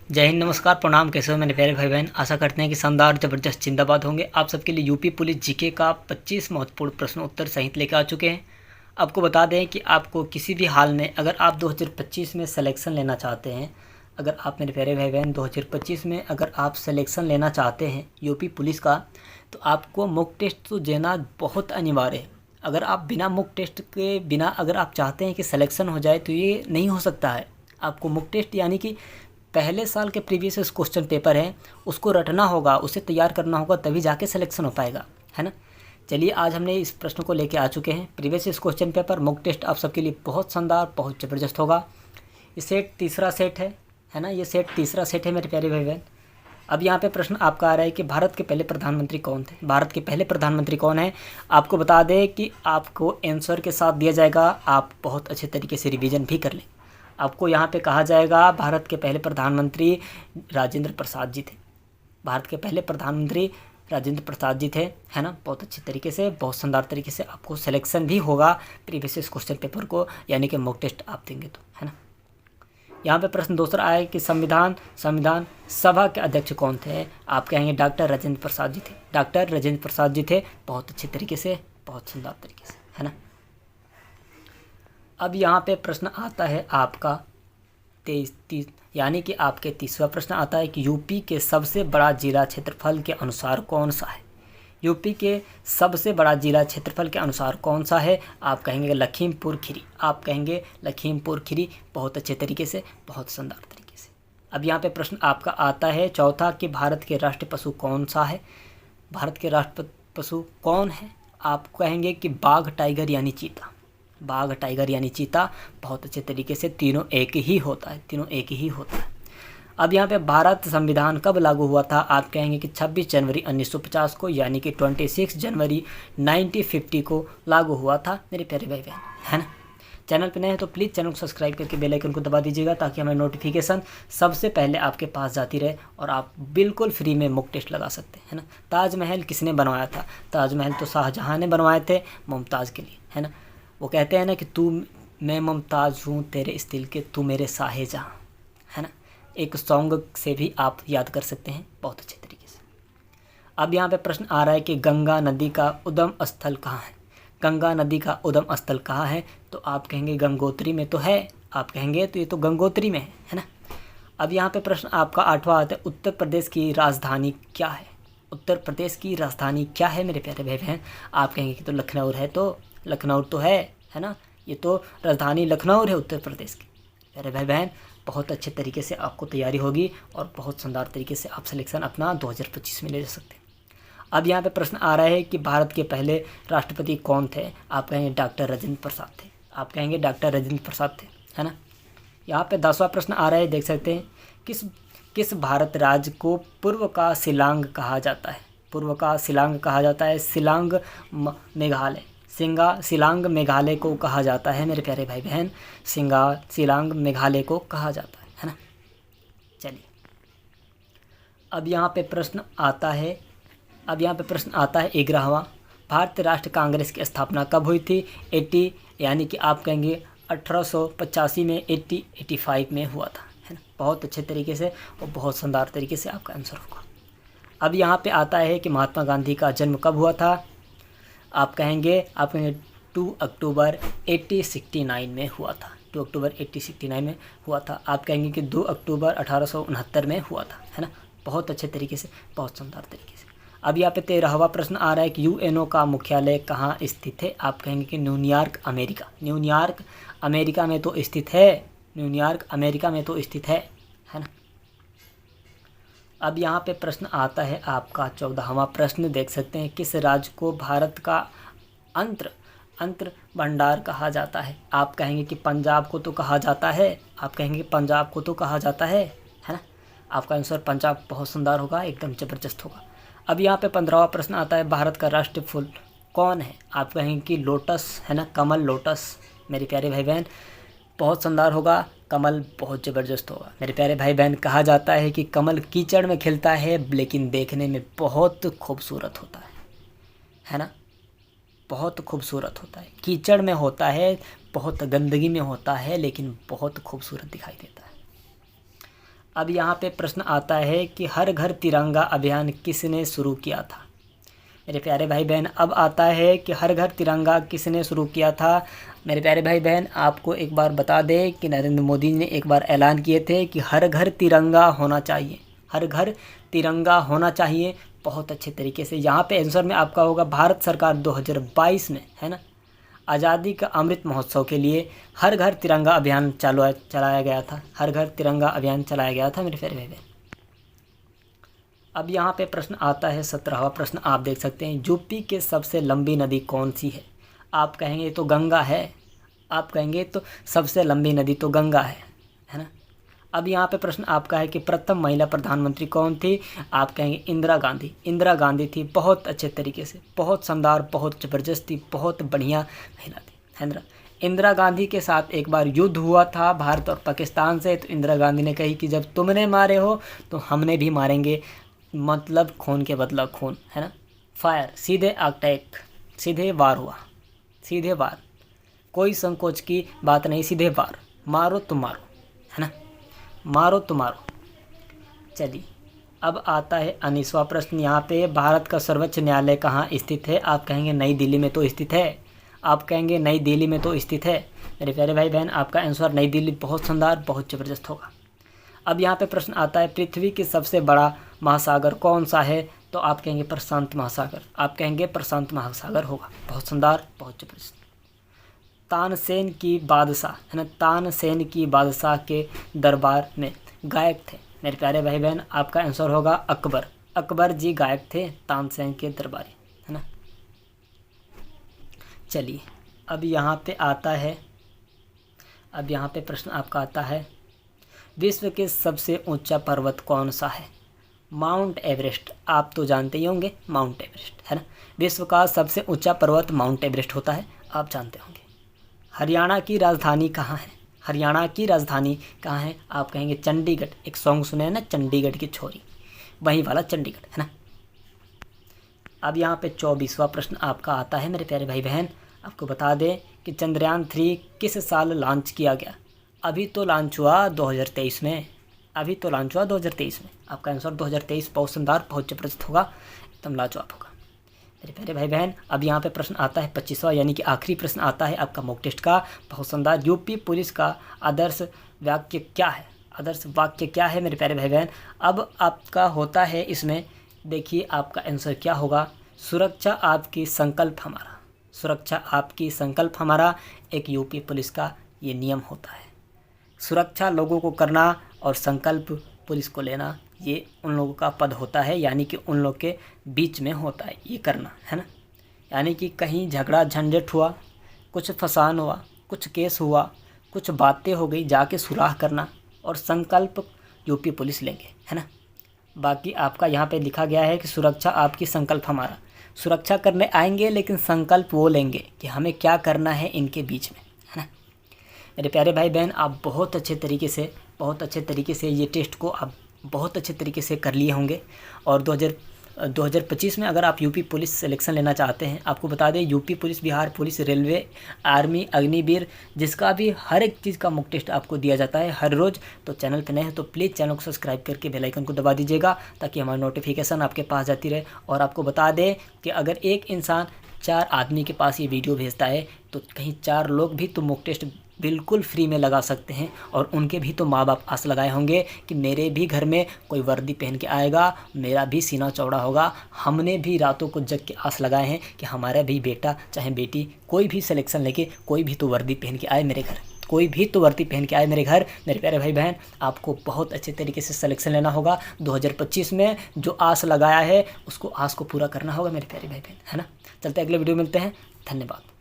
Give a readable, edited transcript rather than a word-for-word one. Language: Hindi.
जय हिंद, नमस्कार, प्रणाम। कैसे हो मेरे प्यारे भाई बहन। आशा करते हैं कि शानदार जबरदस्त जिंदाबाद होंगे। आप सबके लिए यूपी पुलिस जीके का 25 महत्वपूर्ण प्रश्न उत्तर सहित लेकर आ चुके हैं। आपको बता दें कि आपको किसी भी हाल में अगर आप 2025 में सिलेक्शन लेना चाहते हैं, अगर आप मेरे प्यारे भाई बहन 2025 में अगर आप सिलेक्शन लेना चाहते हैं यूपी पुलिस का, तो आपको मॉक टेस्ट तो देना बहुत अनिवार्य है। अगर आप बिना मॉक टेस्ट के बिना अगर आप चाहते हैं कि सिलेक्शन हो जाए तो ये नहीं हो सकता है। आपको मॉक टेस्ट यानी कि पहले साल के प्रीवियस क्वेश्चन पेपर है उसको रटना होगा, उसे तैयार करना होगा, तभी जाके सिलेक्शन हो पाएगा, है ना। चलिए, आज हमने इस प्रश्न को लेके आ चुके हैं। Previous question paper mock test आप सबके लिए बहुत शानदार, बहुत ज़बरदस्त होगा। ये सेट तीसरा सेट है ना। ये सेट तीसरा सेट है मेरे प्यारे भाई बहन। अब यहाँ पे प्रश्न आपका आ रहा है कि भारत के पहले प्रधानमंत्री कौन थे। भारत के पहले प्रधानमंत्री कौन है, आपको बता दें कि आपको आंसर के साथ दिया जाएगा। आप बहुत अच्छे तरीके से रिवीजन भी कर लें। आपको यहाँ पे कहा जाएगा भारत के पहले प्रधानमंत्री राजेंद्र प्रसाद जी थे। भारत के पहले प्रधानमंत्री राजेंद्र प्रसाद जी थे, है ना। बहुत अच्छे तरीके से, बहुत शानदार तरीके से आपको सिलेक्शन भी होगा प्रीवियस क्वेश्चन पेपर को, यानी कि मॉक टेस्ट आप देंगे तो, है ना। यहाँ पे प्रश्न दूसरा आया कि संविधान सभा के अध्यक्ष कौन थे। आप कहेंगे डॉक्टर राजेंद्र प्रसाद जी थे। डॉक्टर राजेंद्र प्रसाद जी थे, बहुत अच्छे तरीके से, बहुत शानदार तरीके से, है ना। अब यहाँ पे प्रश्न आता है आपका यानी कि आपके तीसरा प्रश्न आता है कि यूपी के सबसे बड़ा जिला क्षेत्रफल के अनुसार कौन सा है। यूपी के सबसे बड़ा जिला क्षेत्रफल के अनुसार कौन सा है। आप कहेंगे लखीमपुर खीरी। आप कहेंगे लखीमपुर खीरी, बहुत अच्छे तरीके से, बहुत शानदार तरीके से। अब यहाँ पे प्रश्न आपका आता है चौथा कि भारत के राष्ट्रीय पशु कौन सा है। भारत के राष्ट्रीय पशु कौन है। आप कहेंगे कि बाघ, टाइगर यानी चीता। बाघ, टाइगर यानी चीता, बहुत अच्छे तरीके से। तीनों एक ही होता है, तीनों एक ही होता है। अब यहाँ पे भारत संविधान कब लागू हुआ था। आप कहेंगे कि 26 जनवरी 1950 को, यानी कि 26 जनवरी 1950 को लागू हुआ था मेरे प्यारे भाई बहन, है ना। चैनल पे नए हैं तो प्लीज़ चैनल को सब्सक्राइब करके बेल आइकन को दबा दीजिएगा, ताकि हमारी नोटिफिकेशन सबसे पहले आपके पास जाती रहे और आप बिल्कुल फ्री में मॉक टेस्ट लगा सकते हैं, है ना। ताजमहल किसने बनवाया था। ताजमहल तो शाहजहाँ ने बनवाए थे मुमताज़ के लिए, है ना। वो कहते हैं ना कि तू, मैं मुमताज़ हूँ तेरे इस दिल के, तू मेरे शाहजहाँ, है ना। एक सॉन्ग से भी आप याद कर सकते हैं बहुत अच्छे तरीके से। अब यहाँ पे प्रश्न आ रहा है कि गंगा नदी का उद्गम स्थल कहाँ है। गंगा नदी का उद्गम स्थल कहाँ है, तो आप कहेंगे गंगोत्री में तो है। आप कहेंगे तो ये तो गंगोत्री में है ना। अब यहाँ पे प्रश्न आपका आठवां आता है उत्तर प्रदेश की राजधानी क्या है। उत्तर प्रदेश की राजधानी क्या है मेरे प्यारे भाई बहन। आप कहेंगे कि तो लखनऊ है, तो लखनऊ तो है ना। ये तो राजधानी लखनऊ है उत्तर प्रदेश की। प्यारे भाई बहन, बहुत अच्छे तरीके से आपको तैयारी होगी और बहुत शानदार तरीके से आप सिलेक्शन अपना 2025 में ले जा सकते हैं। अब यहाँ पे प्रश्न आ रहा है कि भारत के पहले राष्ट्रपति कौन थे। आप कहेंगे डॉक्टर राजेंद्र प्रसाद थे। आप कहेंगे डॉक्टर राजेंद्र प्रसाद थे, है ना। यहाँ पे 10वां प्रश्न आ रहा है, देख सकते हैं, किस किस भारत राज्य को पूर्व का शिलांग कहा जाता है। पूर्व का शिलांग कहा जाता है मेघालय। शिलांग मेघालय को कहा जाता है मेरे प्यारे भाई बहन। शिलांग मेघालय को कहा जाता है ना। चलिए, अब यहाँ पे प्रश्न आता है 11वां, भारतीय राष्ट्रीय कांग्रेस की स्थापना कब हुई थी। 80, यानी कि आप कहेंगे 1885 में, 85 में हुआ था, है ना। बहुत अच्छे तरीके से और बहुत शानदार तरीके से आपका आंसर होगा। अब यहाँ पे आता है कि महात्मा गांधी का जन्म कब हुआ था। आप कहेंगे 2 अक्टूबर 1869 में हुआ था। 2 अक्टूबर 1869 में हुआ था। आप कहेंगे कि 2 अक्टूबर 1869 में हुआ था, है ना। बहुत अच्छे तरीके से, बहुत शानदार तरीके से। अब यहाँ पे 13वां प्रश्न आ रहा है कि यूएनओ का मुख्यालय कहाँ स्थित है। आप कहेंगे कि न्यूयॉर्क, अमेरिका। न्यूयॉर्क अमेरिका में तो स्थित है। न्यूयॉर्क अमेरिका में तो स्थित है ना। अब यहाँ पे प्रश्न आता है आपका 14वां प्रश्न, देख सकते हैं, किस राज्य को भारत का अंतर भंडार कहा जाता है। आप कहेंगे कि पंजाब को तो कहा जाता है। आप कहेंगे पंजाब को तो कहा जाता है ना। आपका आंसर पंजाब, बहुत सुंदर होगा, एकदम ज़बरदस्त होगा। अब यहाँ पे 15वां प्रश्न आता है, भारत का राष्ट्रीय फूल कौन है। आप कहेंगे कि लोटस, है ना, कमल, लोटस। मेरे प्यारे भाई बहन, बहुत शानदार होगा, कमल बहुत ज़बरदस्त होगा मेरे प्यारे भाई बहन। कहा जाता है कि कमल कीचड़ में खिलता है लेकिन देखने में बहुत खूबसूरत होता है ना। बहुत खूबसूरत होता है, कीचड़ में होता है, बहुत गंदगी में होता है, लेकिन बहुत खूबसूरत दिखाई देता है। अब यहाँ पे प्रश्न आता है कि हर घर तिरंगा अभियान किसने शुरू किया था। मेरे प्यारे भाई बहन, अब आता है कि हर घर तिरंगा किसने शुरू किया था। मेरे प्यारे भाई बहन, आपको एक बार बता दें कि नरेंद्र मोदी ने एक बार ऐलान किए थे कि हर घर तिरंगा होना चाहिए, हर घर तिरंगा होना चाहिए। बहुत अच्छे तरीके से यहाँ पे आंसर में आपका होगा भारत सरकार 2022 में, है ना, आज़ादी का अमृत महोत्सव के लिए हर घर तिरंगा अभियान चलाया गया था। हर घर तिरंगा अभियान चलाया गया था मेरे प्यारे भाई बहन। अब यहाँ पे प्रश्न आता है 17वां प्रश्न, आप देख सकते हैं, यूपी के सबसे लंबी नदी कौन सी है। आप कहेंगे तो गंगा है, आप कहेंगे तो सबसे लंबी नदी तो गंगा है ना। अब यहाँ पे प्रश्न आपका है कि प्रथम महिला प्रधानमंत्री कौन थी। आप कहेंगे इंदिरा गांधी। इंदिरा गांधी थी। बहुत अच्छे तरीके से, बहुत शानदार, बहुत ज़बरदस्त थी, बहुत बढ़िया महिला थी, है ना। इंदिरा गांधी के साथ एक बार युद्ध हुआ था भारत और पाकिस्तान से, तो इंदिरा गांधी ने कही कि जब तुमने मारे हो तो हमने भी मारेंगे, मतलब खून के बदला खून, है ना। फायर, सीधे अटैक, सीधे वार हुआ, सीधे वार, कोई संकोच की बात नहीं, सीधे वार, मारो तो मारो, है ना, मारो तो मारो। चलिए, अब आता है 19वां प्रश्न। यहाँ पे भारत का सर्वोच्च न्यायालय कहाँ स्थित है। आप कहेंगे नई दिल्ली में तो स्थित है, आप कहेंगे नई दिल्ली में तो स्थित है। मेरे प्यारे भाई बहन, आपका आंसर नई दिल्ली बहुत शानदार, बहुत ज़बरदस्त होगा। अब यहाँ पे प्रश्न आता है पृथ्वी की सबसे बड़ा महासागर कौन सा है। तो आप कहेंगे प्रशांत महासागर, आप कहेंगे प्रशांत महासागर होगा। बहुत शानदार, बहुत ज़बरदस्त। तानसेन की बादशाह, है ना, तानसेन की बादशाह के दरबार में गायक थे। मेरे प्यारे भाई बहन, आपका आंसर होगा अकबर। अकबर जी गायक थे तानसेन के दरबारी, है ना। चलिए, अब यहाँ पे आता है, अब यहाँ पे प्रश्न आपका आता है, विश्व के सबसे ऊंचा पर्वत कौन सा है। Mount Everest. आप तो जानते ही होंगे माउंट एवरेस्ट, है ना। विश्व का सबसे ऊंचा पर्वत माउंट एवरेस्ट होता है, आप जानते होंगे। हरियाणा की राजधानी कहाँ है। हरियाणा की राजधानी कहाँ है। आप कहेंगे चंडीगढ़। एक सॉन्ग सुने हैं ना, चंडीगढ़ की छोरी, वहीं वाला चंडीगढ़, है ना। अब यहाँ पे 24वां प्रश्न आपका आता है मेरे प्यारे भाई बहन। आपको बता दें कि चंद्रयान 3 किस साल लॉन्च किया गया। अभी तो लॉन्च हुआ 2023 में, अभी तो लॉन्च हुआ 2023 में। आपका आंसर 2023 बहुत शानदार, बहुत ज़बरदस्त होगा, एकदम लाजवाब होगा मेरे प्यारे भाई बहन। अब यहाँ पे प्रश्न आता है 25वां, यानी कि आखिरी प्रश्न आता है आपका मॉक टेस्ट का, बहुत शानदार। यूपी पुलिस का आदर्श वाक्य क्या है। आदर्श वाक्य क्या है मेरे प्यारे भाई बहन। अब आपका होता है इसमें, देखिए आपका आंसर क्या होगा। सुरक्षा आपकी संकल्प हमारा, सुरक्षा आपकी संकल्प हमारा, एक यूपी पुलिस का ये नियम होता है। सुरक्षा लोगों को करना और संकल्प पुलिस को लेना, ये उन लोगों का पद होता है, यानी कि उन लोग के बीच में होता है ये करना, है ना। यानी कि कहीं झगड़ा झंझट हुआ, कुछ फसान हुआ, कुछ केस हुआ, कुछ बातें हो गई, जाके सुराह करना और संकल्प यूपी पुलिस लेंगे, है ना। बाकी आपका यहाँ पे लिखा गया है कि सुरक्षा आपकी संकल्प हमारा, सुरक्षा करने आएंगे लेकिन संकल्प वो लेंगे कि हमें क्या करना है इनके बीच में, है ना। मेरे प्यारे भाई बहन, आप बहुत अच्छे तरीके से ये टेस्ट को आप बहुत अच्छे तरीके से कर लिए होंगे। और 2025 में अगर आप यूपी पुलिस सिलेक्शन लेना चाहते हैं, आपको बता दें UP police, Bihar police, railway, army, Agniveer, जिसका भी हर एक चीज़ का मॉक टेस्ट आपको दिया जाता है हर रोज़। तो चैनल पर नए हैं तो प्लीज़ चैनल को सब्सक्राइब करके बेल आइकन को दबा दीजिएगा, ताकि हमारी नोटिफिकेशन आपके पास जाती रहे। और आपको बता दें कि अगर एक इंसान 4 आदमी के पास ये वीडियो भेजता है तो कहीं 4 लोग भी तो मॉक टेस्ट बिल्कुल फ्री में लगा सकते हैं। और उनके भी तो माँ बाप आस लगाए होंगे कि मेरे भी घर में कोई वर्दी पहन के आएगा, मेरा भी सीना चौड़ा होगा। हमने भी रातों को जग के आस लगाए हैं कि हमारा भी बेटा चाहे बेटी कोई भी सिलेक्शन लेके कोई भी तो वर्दी पहन के आए मेरे घर, कोई भी तो वर्दी पहन के आए मेरे घर। मेरे प्यारे भाई बहन, आपको बहुत अच्छे तरीके से सिलेक्शन लेना होगा 2025 में। जो आस लगाया है उसको आस को पूरा करना होगा मेरे प्यारे भाई बहन, है ना। चलते अगले वीडियो मिलते हैं, धन्यवाद।